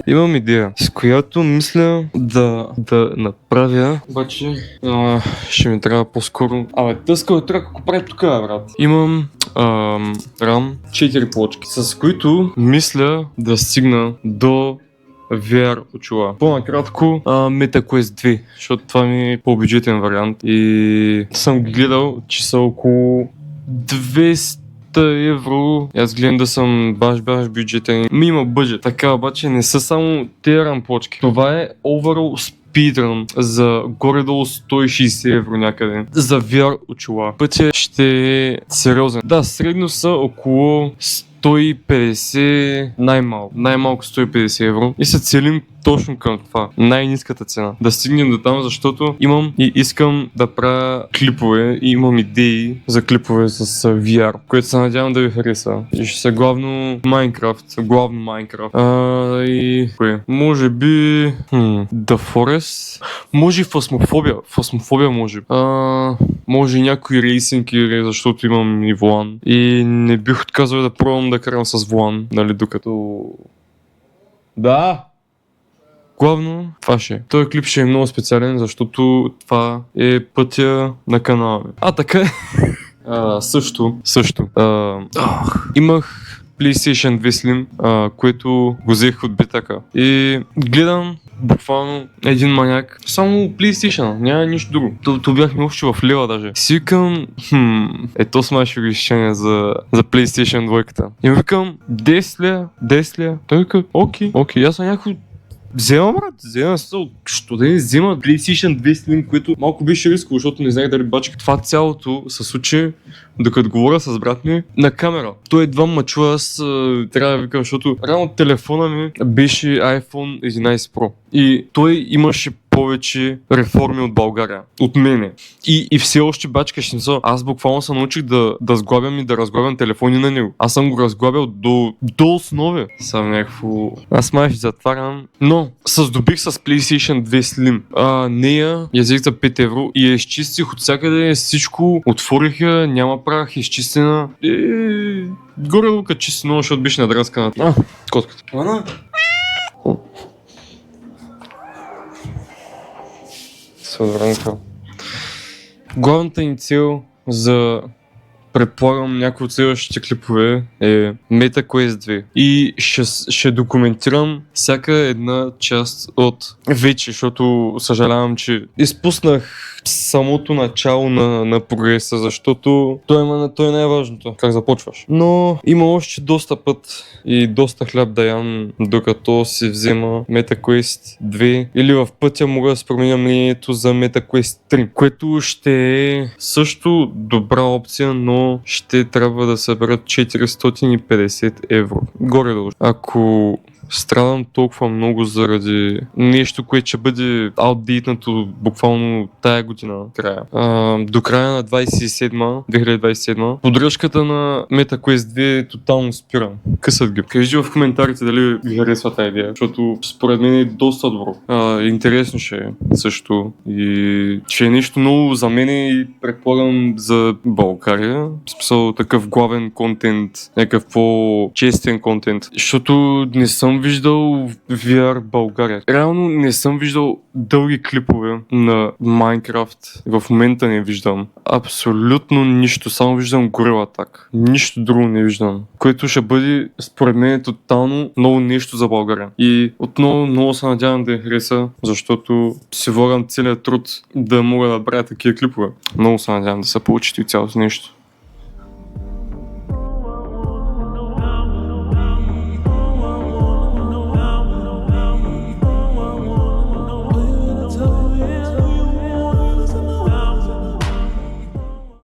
Имам идея, с която мисля да направя, обаче ще ми трябва по-скоро. Тъскал трак, ако прави тук, брат. Имам RAM 4 плочки, с които мисля да стигна до VR очила. По-накратко MetaQuest 2, защото това ми е по-бюджетен вариант и съм гледал, че са около 200 евро. Аз гледам да съм баш бюджетен. Има бъджет. Така обаче не са само тези рамплочки. Това е overall speedrun за горе-долу 160 евро някъде. За VR очила. Пътя ще е сериозен. Да, средно са около 150, най-малко 150 евро и се целим точно към това. Най-ниската цена. Да стигнем до там, защото имам и искам да правя клипове и имам идеи за клипове с VR, което се надявам да ви хареса. И ще са главно Майнкрафт. И кое? Може би The Forest. Може и Фасмофобия. Фасмофобия може. Може и някои рейсинг игри, защото имам и волан. И не бих отказал да пробвам да карам с волан, нали, докато... Да! Главно това ще е. Този клип ще е много специален, защото това е пътя на канала ми. Така е. Също. Имах PlayStation 2 Slim, което го взех от бетака. И гледам буквално един маняк. Само PlayStation, няма нищо друго. То бяхме още в лева даже. Си викам, ето смаше решение за PlayStation 2-ката. И викам, 10 ля. Той вика, окей, аз съм някакво. Взема, брат, що да не взема PlayStation 2 Slim, което малко беше рисково, защото не знаех дали бачка. Това цялото се случи, докато говоря с брат ми на камера. Той едва ма чува, аз трябва да викам, защото рано телефона ми беше iPhone 11 Pro. И той имаше повече реформи от България. От мене. И все още бачка ще са. Аз буквално се научих да сглабям и да разглабям телефони на него. Аз съм го разглабял до основе. Съм някакво... Аз май ще затварям. Но се здобих с PlayStation 2 Slim. Нея я взех за 5 евро и я изчистих от всякъде. Всичко отворих я, няма прах, изчистена. Горе лука чистено, защото беше надраскана. Котката. Главната ни цел за, предполагам, някои от следващите клипове е MetaQuest 2 и ще документирам всяка една част от вече, защото съжалявам, че изпуснах самото начало на прогреса, защото той е най-важното, как започваш. Но има още доста път и доста хляб да ям, докато си взема MetaQuest 2 или в пътя мога да променя мнението за MetaQuest 3, което ще е също добра опция, но ще трябва да съберат 450 евро. Горе-долу. Ако страдам толкова много заради нещо, което ще бъде аутдейтнато буквално тая година края. До края на 2027, поддръжката на MetaQuest 2 тотално спира. Късат ги. Кажи в коментарите дали ви харесва тази идея, защото според мен е доста добро. Интересно ще е също и ще е нещо ново за мен и предполагам за България. В смисъл такъв главен контент, някакъв по-честен контент, защото не съм виждал VR България. Реално не съм виждал дълги клипове на Майнкрафт. В момента не виждам абсолютно нищо. Само виждам Gorilla Tag. Нищо друго не виждам. Което ще бъде според мен тотално ново нещо за България. И отново много се надявам да я хареса, защото си влагам целият труд да мога да правя такива клипове. Много се надявам да се получи и цялото нещо.